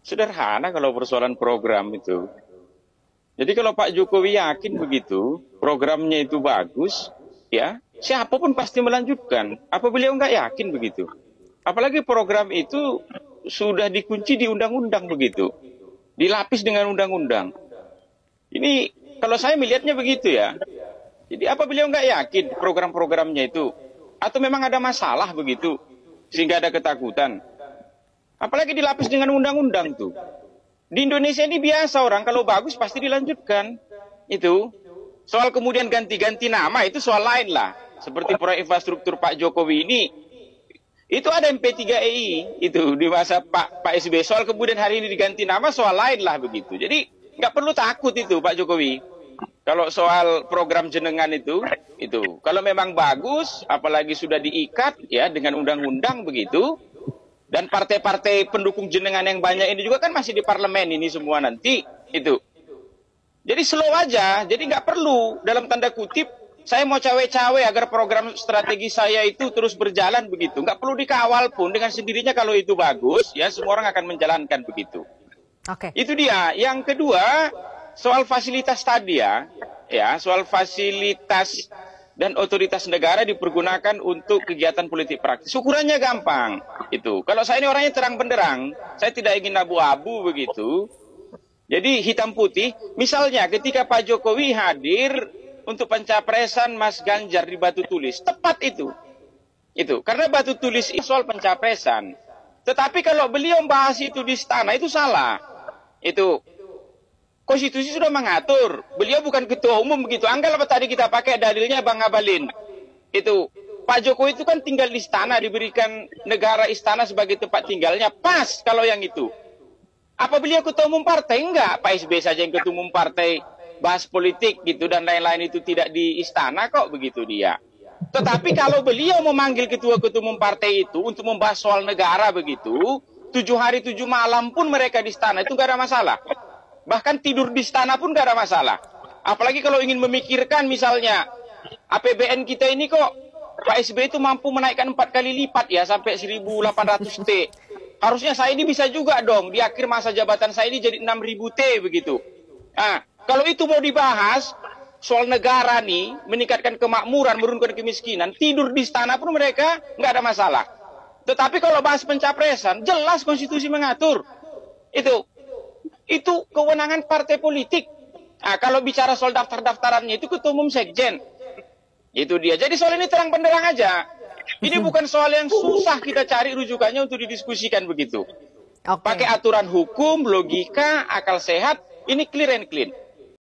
Sederhana kalau persoalan program itu. Jadi kalau Pak Jokowi yakin begitu, programnya itu bagus, ya siapapun pasti melanjutkan. Apa beliau nggak yakin begitu? Apalagi program itu sudah dikunci di undang-undang begitu, dilapis dengan undang-undang. Ini kalau saya melihatnya begitu ya. Jadi apa beliau nggak yakin program-programnya itu? Atau memang ada masalah begitu sehingga ada ketakutan? Apalagi dilapis dengan undang-undang tuh. Di Indonesia ini biasa orang kalau bagus pasti dilanjutkan. Itu soal kemudian ganti-ganti nama itu soal lain lah. Seperti proyek infrastruktur Pak Jokowi ini, itu ada MP3EI itu di masa Pak SBY. Soal kemudian hari ini diganti nama soal lain lah begitu. Jadi nggak perlu takut itu Pak Jokowi. Kalau soal program jenengan itu kalau memang bagus, apalagi sudah diikat ya dengan undang-undang begitu, dan partai-partai pendukung jenengan yang banyak ini juga kan masih di parlemen ini semua nanti itu. Jadi slow aja, jadi nggak perlu dalam tanda kutip saya mau cawe-cawe agar program strategi saya itu terus berjalan begitu. Nggak perlu dikawal pun, dengan sendirinya kalau itu bagus ya semua orang akan menjalankan begitu. Oke. Itu dia. Yang kedua, soal fasilitas tadi ya soal fasilitas dan otoritas negara dipergunakan untuk kegiatan politik praktis. Ukurannya gampang itu. Kalau saya ini orangnya terang benderang, saya tidak ingin abu-abu begitu. Jadi hitam putih. Misalnya ketika Pak Jokowi hadir untuk pencapresan Mas Ganjar di Batu Tulis, tepat itu. Itu karena Batu Tulis itu soal pencapresan. Tetapi kalau beliau membahas itu di istana itu salah. Itu konstitusi sudah mengatur. Beliau bukan ketua umum begitu. Anggaplah tadi kita pakai dalilnya Bang Abalin. Itu Pak Jokowi itu kan tinggal di istana, diberikan negara istana sebagai tempat tinggalnya. Pas kalau yang itu. Apa beliau ketua umum partai? Enggak. Pak SBY saja yang ketua umum partai bahas politik gitu dan lain-lain itu tidak di istana kok begitu dia. Tetapi kalau beliau memanggil ketua-ketua umum partai itu untuk membahas soal negara begitu, 7 hari 7 malam pun mereka di istana itu nggak ada masalah. Bahkan tidur di istana pun nggak ada masalah. Apalagi kalau ingin memikirkan misalnya APBN kita ini kok Pak SBY itu mampu menaikkan 4 kali lipat ya sampai 1.800 T. Harusnya saya ini bisa juga dong di akhir masa jabatan saya ini jadi 6.000 T begitu. Nah, kalau itu mau dibahas soal negara nih meningkatkan kemakmuran, menurunkan kemiskinan, tidur di istana pun mereka nggak ada masalah. Tetapi kalau bahas pencapresan, jelas konstitusi mengatur. Itu kewenangan partai politik. Nah, kalau bicara soal daftar-daftarannya itu ketua umum sekjen. Itu dia. Jadi soal ini terang benderang aja. Ini bukan soal yang susah kita cari rujukannya untuk didiskusikan begitu. Pakai aturan hukum, logika, akal sehat, ini clear and clean.